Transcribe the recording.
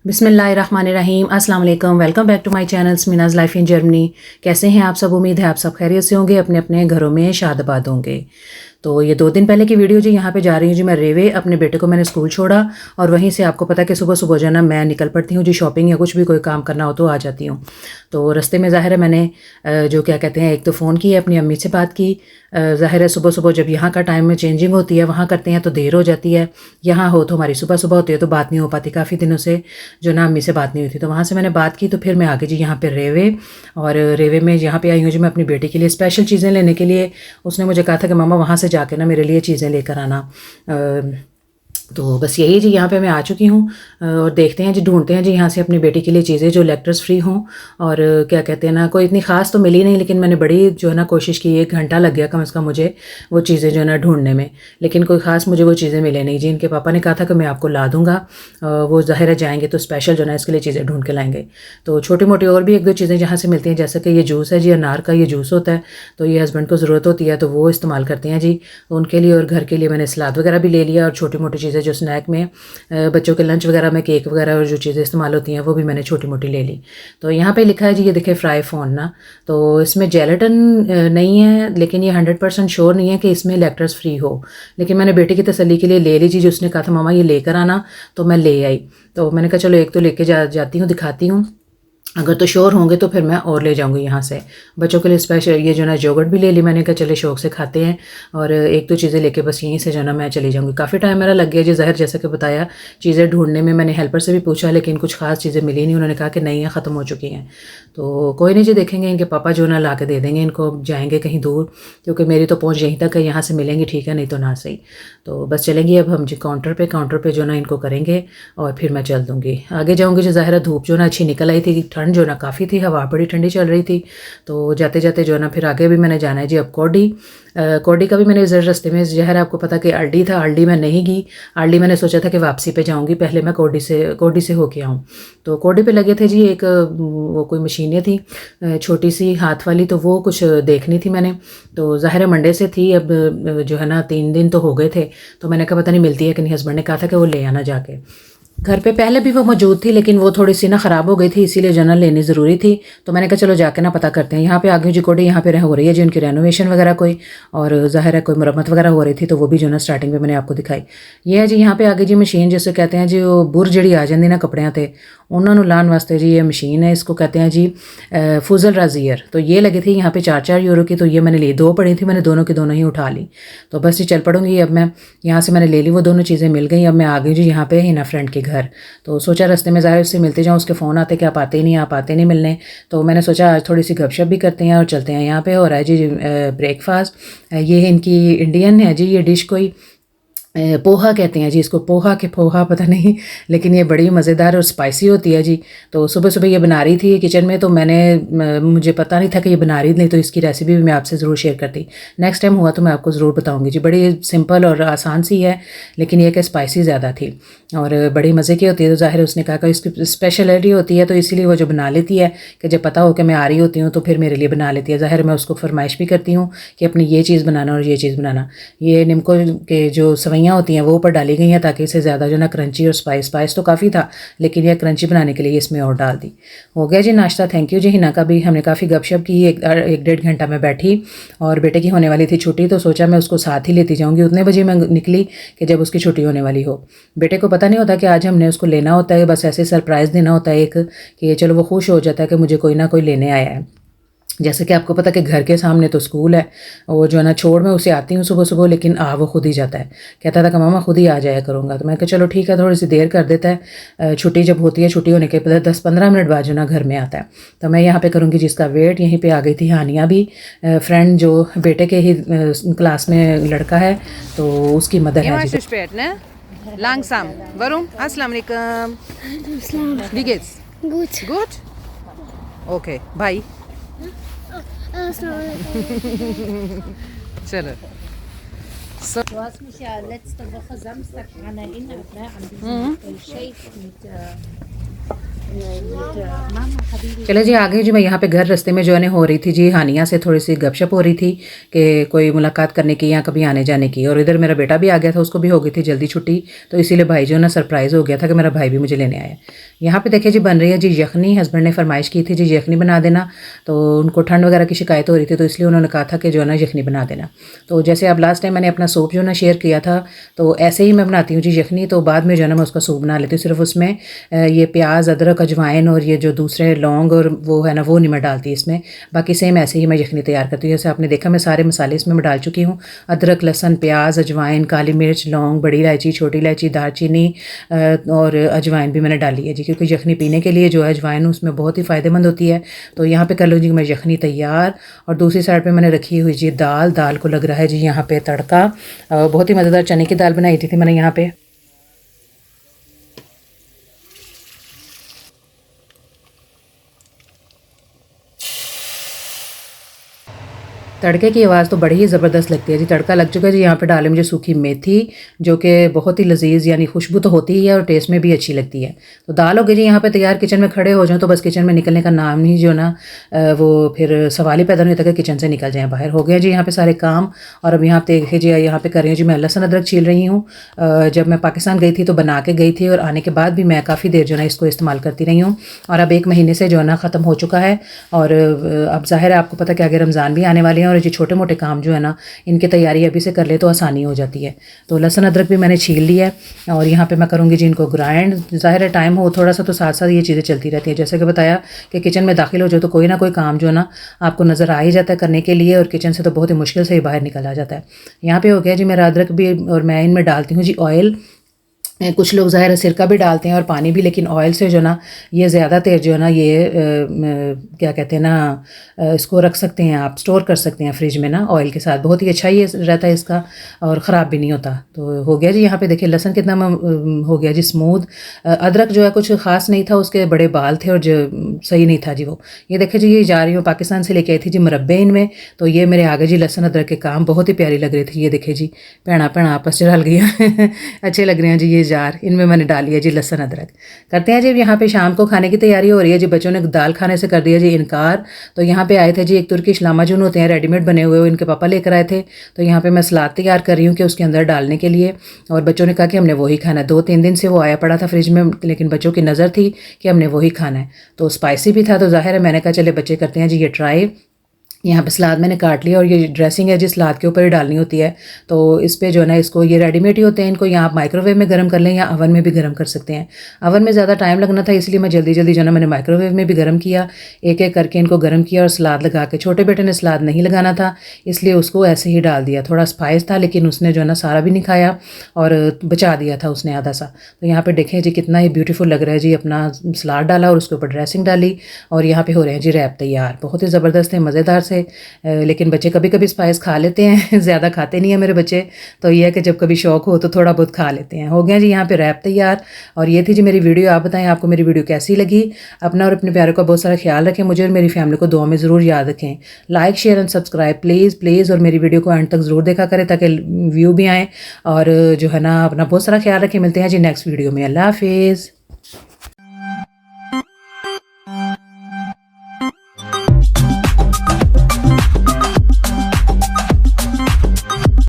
बिस्मिल्लाहिर्रहमानिर्रहीम अस्सलाम वालेकुम। Welcome back to my channel Meenaz life in Germany. कैसे हैं आप सब? उम्मीद है आप सब खैरियत से होंगे, अपने अपने घरों में शादाबाद होंगे। तो ये 2 दिन पहले की वीडियो जी, यहाँ पे जा रही हूँ जी मैं रेवे। अपने बेटे को मैंने स्कूल छोड़ा और वहीं से आपको पता है कि सुबह सुबह जो है ना मैं निकल पड़ती हूँ जी, शॉपिंग या कुछ भी कोई काम करना हो तो आ जाती हूँ। तो रास्ते में ज़ाहिर है मैंने जो क्या कहते हैं, एक तो फ़ोन किया, अपनी अम्मी से बात की। ज़ाहिर है सुबह सुबह जब यहाँ का टाइम में चेंजिंग होती है, वहाँ करते हैं तो देर हो जाती है, यहाँ हो तो हमारी सुबह सुबह होती है तो बात नहीं हो पाती। काफ़ी दिनों से जो ना अम्मी से बात नहीं हुई थी, तो वहाँ से मैंने बात की। तो फिर मैं आगे जी यहाँ पे रेवे, और रेवे में यहाँ पे आई हूँ जी मैं अपनी बेटी के लिए स्पेशल चीज़ें लेने के लिए। उसने मुझे कहा था कि मम्मा वहाँ से जाके ना मेरे लिए चीज़ें लेकर आना। तो बस यही जी, यहाँ पे मैं आ चुकी हूँ और देखते हैं जी, ढूंढते हैं जी यहाँ से अपनी बेटी के लिए चीज़ें जो इलेक्ट्रिस फ्री हों। और क्या कहते हैं ना, कोई इतनी ख़ास तो मिली नहीं, लेकिन मैंने बड़ी जो है ना कोशिश की। 1 घंटा लग गया कम से कम मुझे वो चीज़ें जो है ना ढूंढने में, लेकिन कोई ख़ास मुझे वो चीज़ें मिले नहीं जी। इनके पापा ने कहा था कि मैं आपको ला दूँगा, वो ज़ाहिर है जाएंगे तो स्पेशल जो है ना इसके लिए चीज़ें ढूंढ के लाएंगे। तो छोटी मोटी और भी 1-2 चीज़ें जहाँ से मिलती हैं, जैसे कि ये जूस है जी, अनार का ये जूस होता है, तो ये हस्बैंड को ज़रूरत होती है तो वो इस्तेमाल करते हैं जी उनके लिए। और घर के लिए मैंने सलाद वगैरह भी ले लिया, और छोटी मोटी चीज़ें जो स्नैक में बच्चों के लंच वगैरह में केक वगैरह और जो चीज़ें इस्तेमाल होती हैं वो भी मैंने छोटी मोटी ले ली। तो यहाँ पे लिखा है जी, ये देखिए फ्राई फ़ोन ना, तो इसमें जेलेटिन नहीं है, लेकिन ये 100% श्योर नहीं है कि इसमें इलेक्ट्रस फ्री हो। लेकिन मैंने बेटी की तसल्ली के लिए ले ली जी, जो उसने कहा था मामा ये लेकर आना, तो मैं ले आई। तो मैंने कहा चलो एक तो लेके जाती हूँ, दिखाती हूँ, अगर तो श्योर होंगे तो फिर मैं और ले जाऊंगी यहाँ से। बच्चों के लिए स्पेशल ये जो ना योगर्ट भी ले ली मैंने, कहा चले शौक से खाते हैं, और 1-2 चीज़ें लेके बस यहीं से जो ना मैं चली जाऊंगी। काफ़ी टाइम मेरा लग गया जी, ज़ाहिर जैसा कि बताया, चीज़ें ढूंढने में। मैंने हेल्पर से भी पूछा लेकिन कुछ खास चीज़ें मिली नहीं, उन्होंने कहा कि नहीं है, ख़त्म हो चुकी हैं। तो कोई नहीं जी, देखेंगे, इनके पापा जो ना ला के दे देंगे इनको, जाएंगे कहीं दूर, क्योंकि मेरी तो पहुँच यहीं तक है, यहाँ से मिलेंगी ठीक है, नहीं तो ना सही। तो बस चलेंगे अब हम जी काउंटर पे जो ना इनको करेंगे और फिर मैं चल दूँगी, आगे जाऊँगी जो ज़ाहिर धूप जो ना अच्छी निकल आई थी, ठंड जो ना काफ़ी थी, हवा बड़ी ठंडी चल रही थी। तो जाते जाते जो है ना फिर आगे भी मैंने जाना है जी अब कोडी। कोडी का भी मैंने रास्ते में ज़ाहिर आपको पता कि आरडी था, आरडी मैं नहीं गई। आरडी मैंने सोचा था कि वापसी पे जाऊंगी, पहले मैं कोडी से होके आऊँ। तो कोडी पे लगे थे जी एक वो कोई मशीनें थी छोटी सी हाथ वाली, तो वो कुछ देखनी थी मैंने। तो ज़ाहिर है मंडे से थी, अब जो है ना 3 दिन तो हो गए थे, तो मैंने कहा पता नहीं मिलती है कि नहीं। हस्बैंड ने कहा था कि वो ले आना जाके। घर पे पहले भी वो मौजूद थी, लेकिन वो थोड़ी सी ना ख़राब हो गई थी, इसीलिए जो ना लेनी ज़रूरी थी। तो मैंने कहा चलो जाके ना पता करते हैं। यहाँ पे आगे जी कोडी यहाँ पे हो रही है जी उनकी रेनोवेशन वगैरह कोई, और ज़ाहिर है कोई मरम्मत वगैरह हो रही थी, तो वो भी जो ना स्टार्टिंग में मैंने आपको दिखाई। ये है जी यहाँ पे आगे जी मशीन, जिसे कहते हैं जी वो बुर जड़ी आ जाती ना कपड़ियाँ ते, उन्होंने लाने वास्ते जी ये मशीन है, इसको कहते हैं जी फुजल राजियर। तो ये लगी थी यहाँ पे 4-4 यूरो की, तो ये मैंने ली, 2 पड़ी थी, मैंने दोनों की दोनों ही उठा ली। तो बस ये चल पड़ूंगी अब मैं। यहाँ से मैंने ले ली, वो दोनों चीज़ें मिल गई। अब मैं आ गई जी यहाँ पे हिना फ्रेंड के घर। तो सोचा रास्ते में ज़ाहिर उससे मिलते जाऊँ, उसके फ़ोन आते कि आप आते ही नहीं, आप आते नहीं मिलने। तो मैंने सोचा आज थोड़ी सी गपशप भी करते हैं और चलते हैं। यहाँ पे हो रहा है जी ब्रेकफास्ट। ये इनकी इंडियन है जी ये डिश, कोई पोहा कहते हैं जी इसको, पोहा पता नहीं, लेकिन ये बड़ी मज़ेदार और स्पाइसी होती है जी। तो सुबह सुबह ये बना रही थी किचन में, तो मुझे पता नहीं था कि ये बना रही, नहीं तो इसकी रेसिपी भी मैं आपसे ज़रूर शेयर करती। नेक्स्ट टाइम हुआ तो मैं आपको ज़रूर बताऊंगी जी। बड़ी सिंपल और आसान सी है, लेकिन ये कि स्पाइसी ज़्यादा थी और बड़ी मज़े की होती है। तो ज़ाहिर उसने कहा कि इसकी स्पेशलिटी होती है, तो इसीलिए वो जो बना लेती है कि जब पता हो कि मैं आ रही होती हूँ तो फिर मेरे लिए बना लेती है। ज़ाहिर मैं उसको फरमाइश भी करती हूँ कि अपनी ये चीज़ बनाना और ये चीज़ बनाना। ये निम्को के जो सवैयाँ होती हैं वो ऊपर डाली गई हैं ताकि इसे ज़्यादा जो ना क्रंची और स्पाइस तो काफ़ी था, लेकिन यह क्रंची बनाने के लिए इसमें और डाल दी। हो गया जी नाश्ता। थैंक यू जी हिना का भी। हमने काफ़ी गपशप की, 1-1.5 घंटा में बैठी, और बेटे की होने वाली थी छुट्टी, तो सोचा मैं उसको साथ ही लेती जाऊँगी। उतने बजे मैं निकली कि जब उसकी छुट्टी होने वाली हो। बेटे को पता नहीं होता कि आज हमने उसको लेना होता है, बस ऐसे सरप्राइज़ देना होता है एक, कि चलो वो खुश हो जाता है कि मुझे कोई ना कोई लेने आया है। जैसे कि आपको पता कि घर के सामने तो स्कूल है, और जो है ना छोड़ मैं उसे आती हूँ सुबह सुबह, लेकिन वो खुद ही जाता है। कहता था कि मामा खुद ही आ जाया करूँगा। तो मैं कहा चलो ठीक है, थोड़ी सी देर कर देता है। छुट्टी जब होती है, छुट्टी होने के 10-15 मिनट बाद जो ना घर में आता है। तो मैं यहाँ पे करूँगी जिसका वेट। यहीं पे आ गई थी हानिया भी, फ्रेंड जो बेटे के ही क्लास में लड़का है, तो उसकी मदर है जी। Langsam. Warum? Assalamu alaikum. Wie geht's? Gut. Gut? Okay. Bye. Chalo. So. Du hast mich ja letzte Woche Samstag daran erinnert, ne? An diesen Shake mit Mama Habibi. चले जी आगे जी, मैं यहाँ पे घर रास्ते में जो है हो रही थी जी हानिया से थोड़ी सी गपशप हो रही थी कि कोई मुलाकात करने की या कभी आने जाने की। और इधर मेरा बेटा भी आ गया था, उसको भी हो गई थी जल्दी छुट्टी, तो इसीलिए भाई जो ना सरप्राइज़ हो गया था कि मेरा भाई भी मुझे लेने आया। यहाँ पे देखिए जी बन रही है जी यखनी। हस्बैंड ने फरमाइश की थी जी यखनी बना देना, तो उनको ठंड वगैरह की शिकायत हो रही थी, तो इसलिए उन्होंने कहा था कि जो है ना यखनी बना देना। तो जैसे अब लास्ट टाइम मैंने अपना सूप जो है ना शेयर किया था, तो ऐसे ही मैं बनाती हूँ जी यखनी। तो बाद में जो है ना मैं उसका सूप बना लेती हूँ। सिर्फ उसमें ये प्याज, अदरक, अजवाइन और ये जो दूसरे लौंग और वो है ना वो नहीं मैं डालती इसमें। बाकी सेम ऐसे ही मैं यखनी तैयार करती हूँ। जैसे आपने देखा मैं सारे मसाले इसमें मैं डाल चुकी हूँ। अदरक, लहसुन, प्याज, अजवाइन, काली मिर्च, लौंग, बड़ी इलायची, छोटी इलायची, दालचीनी और अजवाइन भी मैंने डाली है जी, क्योंकि यखनी पीने के लिए जो है अजवाइन उसमें बहुत ही फ़ायदेमंद होती है। तो यहाँ पे कर लो जी मैं यखनी तैयार। और दूसरी साइड पे मैंने रखी हुई जी दाल को लग रहा है जी यहाँ पे तड़का। बहुत ही मज़ेदार चने की दाल बनाई थी मैंने यहाँ पे। तड़के की आवाज़ तो बड़ी ही ज़बरदस्त लगती है जी। तड़का लग चुका है जी। यहाँ पे डाले मुझे सूखी मेथी, जो कि बहुत ही लजीज यानी खुशबू तो होती ही है और टेस्ट में भी अच्छी लगती है। तो दाल हो गई जी यहाँ पे तैयार। किचन में खड़े हो जाओ तो बस किचन में निकलने का नाम नहीं जो ना वो फिर सवाल ही पैदा नहीं होता कि किचन से निकल जाएँ बाहर। हो गया जी यहाँ पे सारे काम। और अब यहाँ पे देखिए जी यहाँ पे कर रही हूँ जी मैं लहसुन अदरक छील रही हूँ। जब मैं पाकिस्तान गई थी तो बना के गई थी, और आने के बाद भी मैं काफ़ी देर जो है ना इसको इस्तेमाल करती रही हूँ। और अब 1 महीने से जो है ना ख़त्म हो चुका है। और अब ज़ाहिर है आपको पता कि आगे रमज़ान भी आने वाले हैं, और ये छोटे मोटे काम जो है ना इनकी तैयारी अभी से कर ले तो आसानी हो जाती है। तो लहसुन अदरक भी मैंने छील लिया है, और यहाँ पे मैं करूँगी जी इनको ग्राइंड। ज़ाहिर है टाइम हो थोड़ा सा तो साथ साथ ये चीज़ें चलती रहती हैं। जैसे कि बताया कि किचन में दाखिल हो जाए तो कोई ना कोई काम जो है ना आपको नज़र आ ही जाता है करने के लिए, और किचन से तो बहुत ही मुश्किल से ही बाहर निकल आ जाता है। यहाँ पे हो गया जी मेरा अदरक भी, और मैं इनमें डालती हूँ जी ऑयल। कुछ लोग ज़ाहिर है सिरका भी डालते हैं और पानी भी, लेकिन ऑयल से जो ना ये ज़्यादा देर जो है ना ये क्या कहते हैं ना इसको रख सकते हैं आप, स्टोर कर सकते हैं फ्रिज में ना ऑयल के साथ। बहुत ही अच्छा ये रहता है इसका, और ख़राब भी नहीं होता। तो हो गया जी यहाँ पे देखिए लहसुन कितना हो गया जी स्मूथ। अदरक जो है कुछ ख़ास नहीं था, उसके बड़े बाल थे और जो सही नहीं था जी वो। ये देखिए जी ये जा रही हूँ पाकिस्तान से लेके आई थी जी मुरब्बे इनमें। तो ये मेरे आगे जी लहसुन अदरक के काम बहुत ही प्यारी लग रही थी। ये देखिए जी भैना भैना आपस में रल गई अच्छे लग रहे हैं जी ये जार। इनमें मैंने डाली है जी लहसुन अदरक। करते हैं जी यहाँ पे शाम को खाने की तैयारी हो रही है जी। बच्चों ने दाल खाने से कर दिया जी इनकार। तो यहाँ पे आए थे जी एक तुर्किश लामाजून होते हैं रेडीमेड बने हुए, इनके पापा लेकर आए थे। तो यहाँ पे मैं सलाद तैयार कर रही हूँ कि उसके अंदर डालने के लिए, और बच्चों ने कहा कि हमने वही खाना है। 2-3 दिन से वो आया पड़ा था फ्रिज में, लेकिन बच्चों की नज़र थी कि हमने वही खाना है। तो स्पाइसी भी था, तो ज़ाहिर है मैंने कहा चले बच्चे करते हैं जी ये ट्राई। यहाँ पे सलाद मैंने काट लिया, और ये ड्रेसिंग है जी सलाद के ऊपर ही डालनी होती है। तो इस पे जो है ना इसको, ये रेडीमेड ही होते हैं, इनको या आप माइक्रोवेव में गर्म कर लें या अवन में भी गर्म कर सकते हैं। अवन में ज़्यादा टाइम लगना था, इसलिए मैं जल्दी जल्दी जो है ना मैंने माइक्रोवेव में भी गर्म किया। एक एक करके इनको गर्म किया और सलाद लगा के। छोटे बेटे ने सलाद नहीं लगाना था, इसलिए उसको ऐसे ही डाल दिया। थोड़ा स्पाइस था, लेकिन उसने जो है ना सारा भी नहीं खाया और बचा दिया था उसने आधा सा। तो यहाँ पर देखें जी कितना ही ब्यूटीफुल लग रहा है जी। अपना सलाद डाला और उसके ऊपर ड्रेसिंग डाली, और यहाँ पर हो रहे हैं जी रैप तैयार। बहुत ही ज़बरदस्त है, मज़ेदार से। लेकिन बच्चे कभी कभी स्पाइस खा लेते हैं ज़्यादा खाते नहीं हैं मेरे बच्चे। तो ये है कि जब कभी शौक हो तो थोड़ा बहुत खा लेते हैं। हो गया जी यहाँ पे रैप तैयार। और ये थी जी मेरी वीडियो। आप बताएं आपको मेरी वीडियो कैसी लगी। अपना और अपने प्यारों का बहुत सारा ख्याल रखें। मुझे और मेरी फैमिली को दुआ में ज़रूर याद रखें। Like share and subscribe please. और मेरी वीडियो को एंड तक ज़रूर देखा करें ताकि व्यू भी आएँ। और जो है ना अपना बहुत सारा ख्याल रखें। मिलते हैं जी नेक्स्ट वीडियो में। अल्लाह हाफिज़।